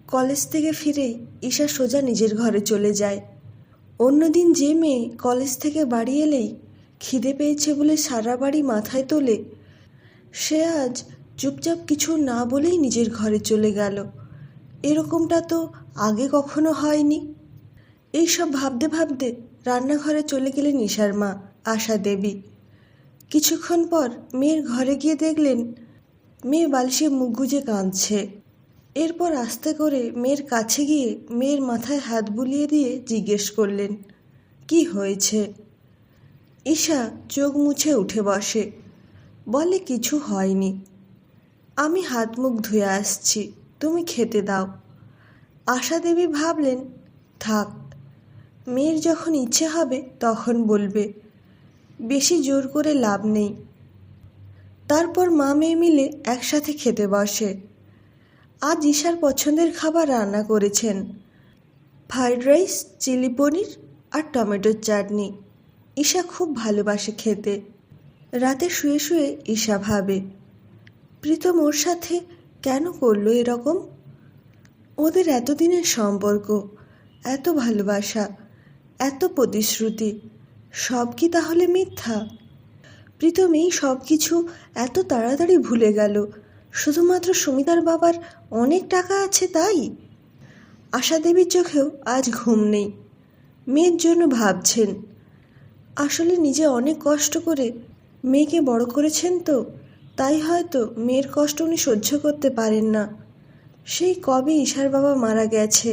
College থেকে ফিরেই ঈশা সোজা নিজের ঘরে চলে যায়। অন্যদিন যে মেয়ে কলেজ থেকে বাড়ি এলেই খিদে পেয়েছে বলে সারা বাড়ি মাথায় তোলে, সে আজ চুপচাপ কিছু না বলেই নিজের ঘরে চলে গেল। এরকমটা তো আগে কখনো হয়নি। এইসব ভাবতে ভাবতে রান্নাঘরে চলে গেলেন ঈশার মা আশা দেবী। কিছুক্ষণ পর মেয়ের ঘরে গিয়ে দেখলেন মেয়ে বালিশে মুখ গুজে কাঁদছে। এরপর আস্তে করে মেয়ের কাছে গিয়ে মেয়ের মাথায় হাত বুলিয়ে দিয়ে জিজ্ঞেস করলেন, কি হয়েছে? ঈশা চোখ মুছে উঠে বসে, বলে, কিছু হয়নি, আমি হাত মুখ ধুয়ে আসছি, তুমি খেতে দাও। আশা দেবী ভাবলেন, থাক, মেয়ের যখন ইচ্ছে হবে তখন বলবে, বেশি জোর করে লাভ নেই। তারপর মা মেয়ে মিলে একসাথে খেতে বসে। আজ ঈশার পছন্দের খাবার রান্না করেছেন, ফ্রাইড রাইস, চিলি পনির আর টমেটোর চাটনি। ঈশা খুব ভালোবাসে খেতে। রাতে শুয়ে শুয়ে ঈশা ভাবে, প্রীতম ওর সাথে কেন করলো এরকম? ওদের এতদিনের সম্পর্ক, এত ভালোবাসা, এত প্রতিশ্রুতি, সব কি তাহলে মিথ্যা? প্রীতম এই সব কিছু এত তাড়াতাড়ি ভুলে গেল শুধুমাত্র সুমিতার বাবার অনেক টাকা আছে তাই? আশা দেবীর চোখেও আজ ঘুম নেই। মেয়ের জন্য ভাবছেন। আসলে নিজে অনেক কষ্ট করে মেয়েকে বড় করেছেন তো, তাই হয়তো মেয়ের কষ্ট উনি সহ্য করতে পারেন না। সেই কবে ঈশার বাবা মারা গেছে,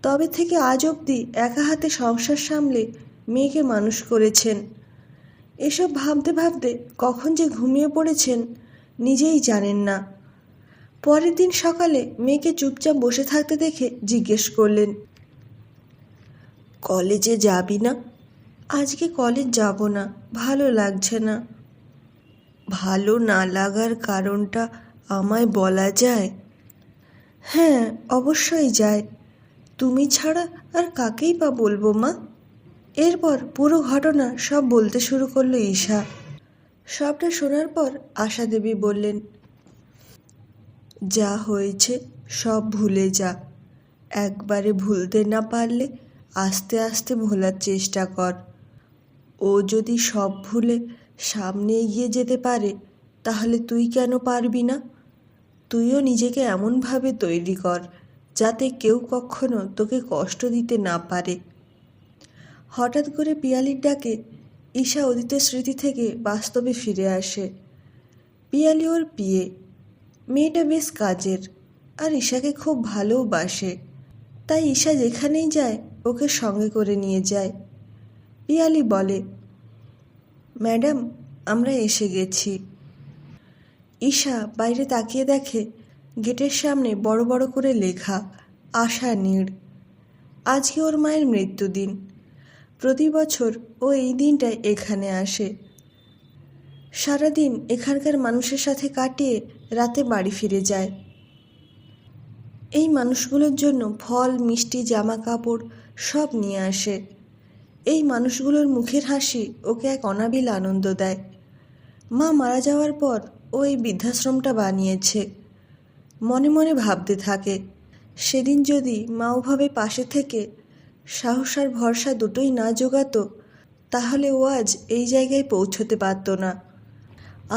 তবে থেকে আজ অবধি একা হাতে সংসার সামলে মেয়েকে মানুষ করেছেন। এসব ভাবতে ভাবতে কখন যে ঘুমিয়ে পড়েছেন নিজেই জানেন না। পরের দিন সকালে মেয়েকে চুপচাপ বসে থাকতে দেখে জিজ্ঞেস করলেন, কলেজে যাবি না? আজকে কলেজ যাব না, ভালো লাগছে না। ভালো না লাগার কারণটা আমায় বলা যায়? হ্যাঁ, অবশ্যই যায়, তুমি ছাড়া আর কাকেই বা বলবো মা। এরপর পুরো ঘটনা সব বলতে শুরু করলো ঈশা। সবটা শোনার পর আশা দেবী বললেন, যা হয়েছে সব ভুলে যা। একবারে ভুলতে না পারলে আস্তে আস্তে ভোলার চেষ্টা কর। ও যদি সব ভুলে সামনে এগিয়ে যেতে পারে, তাহলে তুই কেন পারবি না? তুইও নিজেকে এমনভাবে তৈরি কর যাতে কেউ কখনো তোকে কষ্ট দিতে না পারে। হঠাৎ করে পিয়ালির ডাকে ঈশা অতীতের স্মৃতি থেকে বাস্তবে ফিরে আসে। পিয়ালি ওর পিয়ে, মেয়েটা বেশ কাজের আর ঈশাকে খুব ভালোবাসে, তাই ঈশা যেখানেই যায় ওকে সঙ্গে করে নিয়ে যায়। পিয়ালি বলে, ম্যাডাম, আমরা এসে গেছি। ঈশা বাইরে তাকিয়ে দেখে গেটের সামনে বড় বড় করে লেখা, আশা নীড়। আজকে ওর মায়ের মৃত্যুদিন। প্রতি বছর ও এই দিনটায় এখানে আসে। সারাদিন এখানকার মানুষের সাথে কাটিয়ে রাতে বাড়ি ফিরে যায়। এই মানুষগুলোর জন্য ফল, মিষ্টি, জামা কাপড় সব নিয়ে আসে। এই মানুষগুলোর মুখের হাসি ওকে এক অনাবিল আনন্দ দেয়। মা মারা যাওয়ার পর ও এই বৃদ্ধাশ্রমটা বানিয়েছে। মনে মনে ভাবতে থাকে, সেদিন যদি মা ওভাবে পাশে থেকে সাহস আর ভরসা দুটোই না জোগাতো, তাহলে ও আজ এই জায়গায় পৌঁছতে পারত না।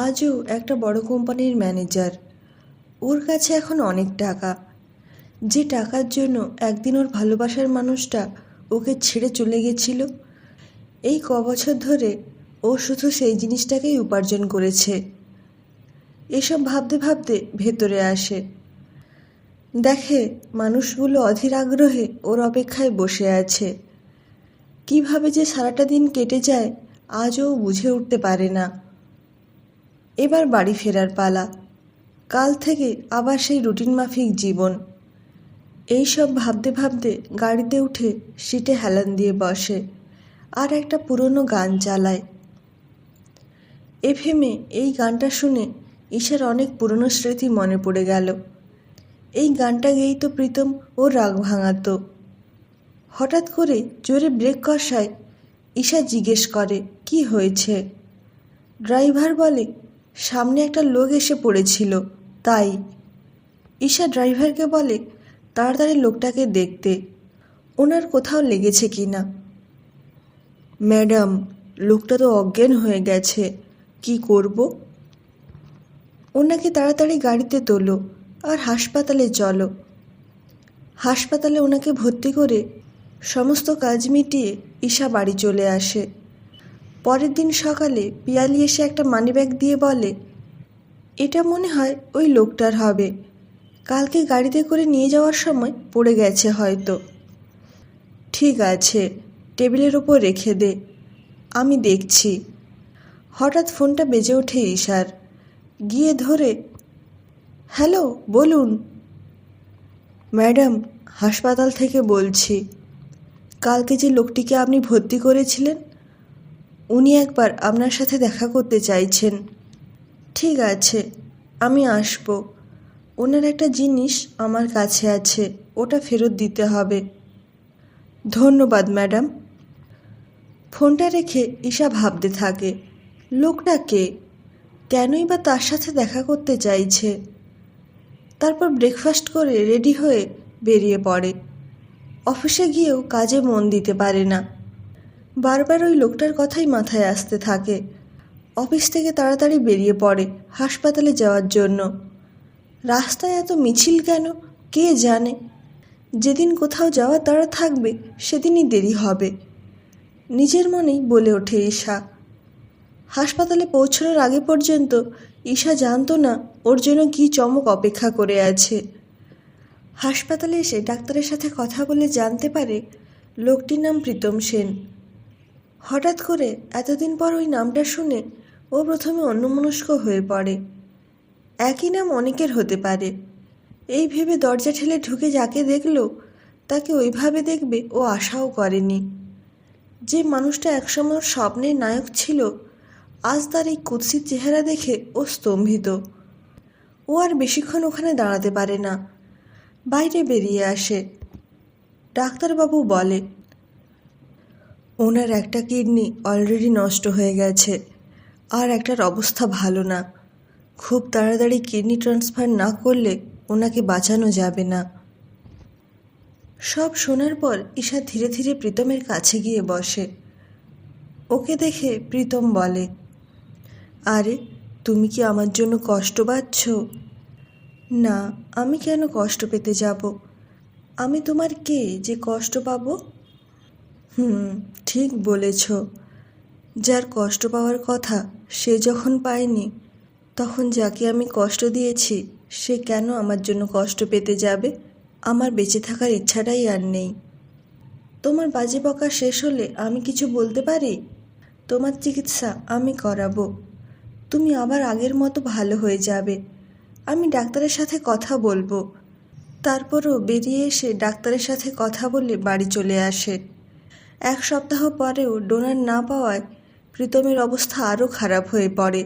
আজও একটা বড় কোম্পানির ম্যানেজার। ওর কাছে এখন অনেক টাকা, যে টাকার জন্য একদিন ওর ভালোবাসার মানুষটা ওকে ছেড়ে চলে গেছিল। এই কবছর ধরে ও শুধু সেই জিনিসটাকেই উপার্জন করেছে। এসব ভাবতে ভাবতে ভেতরে আসে, দেখে মানুষগুলো অধীর আগ্রহে ওর অপেক্ষায় বসে আছে। কিভাবে যে সারাটা দিন কেটে যায় আজও বুঝে উঠতে পারে না। এবার বাড়ি ফেরার পালা। কাল থেকে আবার সেই রুটিন মাফিক জীবন। এই সব ভাবতে ভাবতে গাড়িতে উঠে সিটে হেলান দিয়ে বসে আর একটা পুরনো গান চালায়। এফএমে এই গানটা শুনে ঈশার অনেক পুরনো স্মৃতি মনে পড়ে গেল। এই গানটা গেয়েই তো প্রীতম ওর রাগ ভাঙাতো। হঠাৎ করে জোরে ব্রেক কষায় ঈশা জিজ্ঞেস করে, কি হয়েছে? ড্রাইভার বলে, সামনে একটা লোক এসে পড়েছিল তাই। ঈশা ড্রাইভারকে বলে, তাড়াতাড়ি লোকটাকে দেখতে ওনার কোথাও লেগেছে কি না। ম্যাডাম, লোকটা তো অজ্ঞান হয়ে গেছে, কি করব? ওনাকে তাড়াতাড়ি গাড়িতে তোলো আর হাসপাতালে চলো। হাসপাতালে ওনাকে ভর্তি করে সমস্ত কাজ মিটিয়ে ঈশা বাড়ি চলে আসে। পরের দিন সকালে পিয়ালি এসে একটা মানিব্যাগ দিয়ে বলে, এটা মনে হয় ওই লোকটার হবে, কালকে গাড়িতে করে নিয়ে যাওয়ার সময় পড়ে গেছে হয়তো। ঠিক আছে, টেবিলের ওপর রেখে দে, আমি দেখছি। হঠাৎ ফোনটা বেজে ওঠে ঈশার। গিয়ে ধরে, হ্যালো, বলুন। ম্যাডাম, হাসপাতাল থেকে বলছি। কালকে যে লোকটিকে আপনি ভর্তি করেছিলেন, উনি একবার আপনার সাথে দেখা করতে চাইছেন। ঠিক আছে, আমি আসব। ওনার একটা জিনিস আমার কাছে আছে, ওটা ফেরত দিতে হবে। ধন্যবাদ ম্যাডাম। ফোনটা রেখে ঈশা ভাবতে থাকে, লোকটা কে, কেনই বা তার সাথে দেখা করতে চাইছে। তারপর ব্রেকফাস্ট করে রেডি হয়ে বেরিয়ে পড়ে। অফিসে গিয়েও কাজে মন দিতে পারে না, বারবার ওই লোকটার কথাই মাথায় আসতে থাকে। অফিস থেকে তাড়াতাড়ি বেরিয়ে পড়ে হাসপাতালে যাওয়ার জন্য। রাস্তায় এত মিছিল কেন কে জানে। যেদিন কোথাও যাওয়া তাড়া থাকবে সেদিনই দেরি হবে, নিজের মনেই বলে ওঠে ঈশা। হাসপাতালে পৌঁছানোর আগে পর্যন্ত ঈশা জানতো না ওর জন্য কী চমক অপেক্ষা করে আছে। হাসপাতালে এসে ডাক্তারের সাথে কথা বলে জানতে পারে লোকটির নাম প্রীতম সেন। হঠাৎ করে এতদিন পর ওই নামটা শুনে ও প্রথমে অন্যমনস্ক হয়ে পড়ে। একই নাম অনেকের হতে পারে, এই ভেবে দরজা ঠেলে ঢুকে যাকে দেখলো তাকে ওইভাবে দেখবে ও আশাও করেনি। যে মানুষটা একসময় ওর স্বপ্নের নায়ক ছিল, আজ তার এই কুৎসিত চেহারা দেখে ও স্তম্ভিত। ও আর বেশিক্ষণ ওখানে দাঁড়াতে পারে না, বাইরে বেরিয়ে আসে। ডাক্তারবাবু বলে, ওনার একটা কিডনি অলরেডি নষ্ট হয়ে গেছে, আর একটার অবস্থা ভালো না। খুব তাড়াতাড়ি কিডনি ট্রান্সফার না করলে ওনাকে বাঁচানো যাবে না। সব শোনার পর ঈশা ধীরে ধীরে প্রীতমের কাছে গিয়ে বসে। ওকে দেখে প্রীতম বলে, আরে, তুমি কি আমার জন্য কষ্ট পাচ্ছ? না, আমি কেন কষ্ট পেতে যাব? আমি তোমার কে যে কষ্ট পাবো? ঠিক বলেছ। যার কষ্ট পাওয়ার কথা সে যখন পায়নি, তখন যাকে আমি কষ্ট দিয়েছি সে কেন আমার জন্য কষ্ট পেতে যাবে? আমার বেঁচে থাকার ইচ্ছাটাই আর নেই। তোমার বাজে বকা শেষ হলে আমি কিছু বলতে পারি? তোমার চিকিৎসা আমি করাবো, তুমি আবার আগের মতো ভালো হয়ে যাবে। আমি ডাক্তারের সাথে কথা বলবো। তারপরও বেরিয়ে এসে ডাক্তারের সাথে কথা বলে বাড়ি চলে আসে। 1 সপ্তাহ পরেও ডোনার না পাওয়ায় প্রীতমের অবস্থা আরও খারাপ হয়ে পড়ে।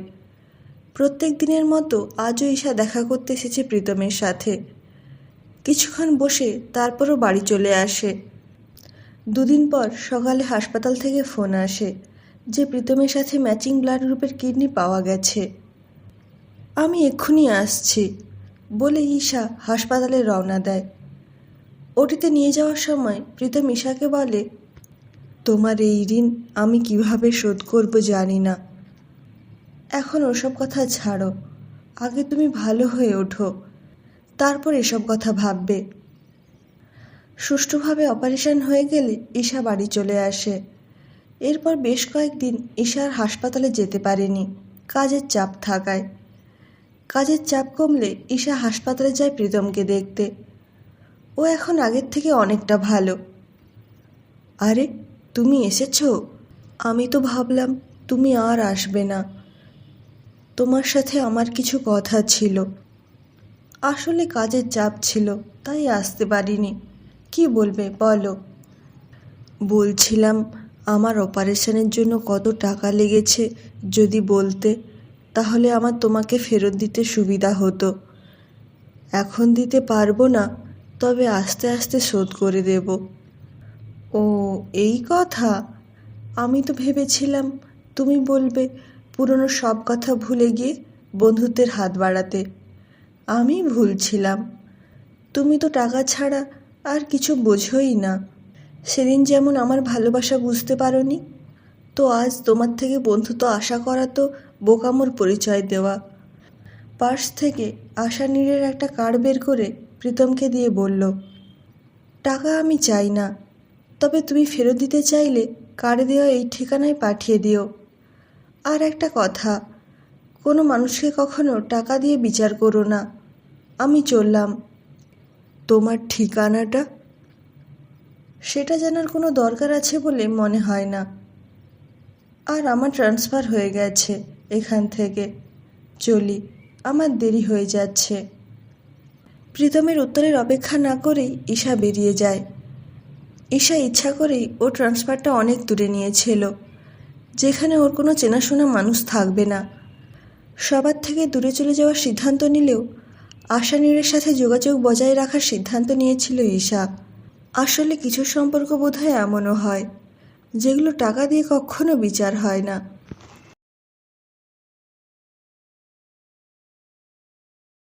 প্রত্যেক দিনের মতো আজও ঈশা দেখা করতে এসেছে প্রীতমের সাথে। কিছুক্ষণ বসে তারপরও বাড়ি চলে আসে। 2 দিন পর সকালে হাসপাতাল থেকে ফোন আসে যে প্রীতমের সাথে ম্যাচিং ব্লাড গ্রুপের কিডনি পাওয়া গেছে। আমি এক্ষুনি আসছি বলে ঈশা হাসপাতালে রওনা দেয়। ওটিতে নিয়ে যাওয়ার সময় প্রীতম ঈশাকে বলে, তোমার এই ঋণ আমি কিভাবে শোধ করব জানি না। এখন ওসব কথা ছাড়ো, আগে তুমি ভালো হয়ে ওঠো, তারপর এসব কথা ভাববে। সুষ্ঠুভাবে অপারেশন হয়ে গেলে ঈশা বাড়ি চলে আসে। এরপর বেশ কয়েকদিন ঈশা আর হাসপাতালে যেতে পারেনি, কাজের চাপ থাকায়। কাজের চাপ কমলে ঈশা হাসপাতালে যায় প্রীতমকে দেখতে। ও এখন আগের থেকে অনেকটা ভালো। আরে, তুমি এসেছো? আমি তো ভাবলাম তুমি আর আসবে না। তোমার সাথে আমার কিছু কথা ছিল। আসলে কাজের চাপ ছিল, তাই আসতে পারিনি। কি বলবে বলো? বলছিলাম, আমার অপারেশনের জন্য কত টাকা লেগেছে যদি বলতে, তাহলে আমার তোমাকে ফেরত দিতে সুবিধা হতো। এখন দিতে পারবো না, তবে আস্তে আস্তে শোধ করে দেব। ও, এই কথা। আমি তো ভেবেছিলাম তুমি বলবে পুরনো সব কথা ভুলে গিয়ে বন্ধুত্বের হাত বাড়াতে। আমি ভুল ছিলাম। তুমি তো টাকা ছাড়া আর কিছু বোঝোই না। সেদিন যেমন আমার ভালোবাসা বুঝতে পারোনি, তো আজ তোমার থেকে বন্ধুত্ব আশা করা তো বোকামোর পরিচয় দেওয়া। পার্স থেকে আশা নীড়ের একটা কার্ড বের করে প্রীতমকে দিয়ে বলল, টাকা আমি চাই না, তবে তুমি ফেরত দিতে চাইলে কার্ডে দেওয়া এই ঠিকানায় পাঠিয়ে দিও। আর একটা কথা, কোনো মানুষকে কখনো টাকা দিয়ে বিচার করো না। আমি চললাম। তোমার ঠিকানাটা? সেটা জানার কোনো দরকার আছে বলে মনে হয় না। আর আমার ট্রান্সফার হয়ে গেছে এখান থেকে। চলি, আমার দেরি হয়ে যাচ্ছে। প্রীতমের উত্তরের অপেক্ষা না করেই ঈশা বেরিয়ে যায়। ঈশা ইচ্ছা করেই ওর ট্রান্সফারটা অনেক দূরে নিয়েছিল, যেখানে ওর কোনো চেনাশোনা মানুষ থাকবে না। সবার থেকে দূরে চলে যাওয়ার সিদ্ধান্ত নিলেও আশা নীড়ের সাথে যোগাযোগ বজায় রাখার সিদ্ধান্ত নিয়েছিল ঈশা। আসলে কিছু সম্পর্ক বোধহয় এমনও হয়, যেগুলো টাকা দিয়ে কখনো বিচার হয় না।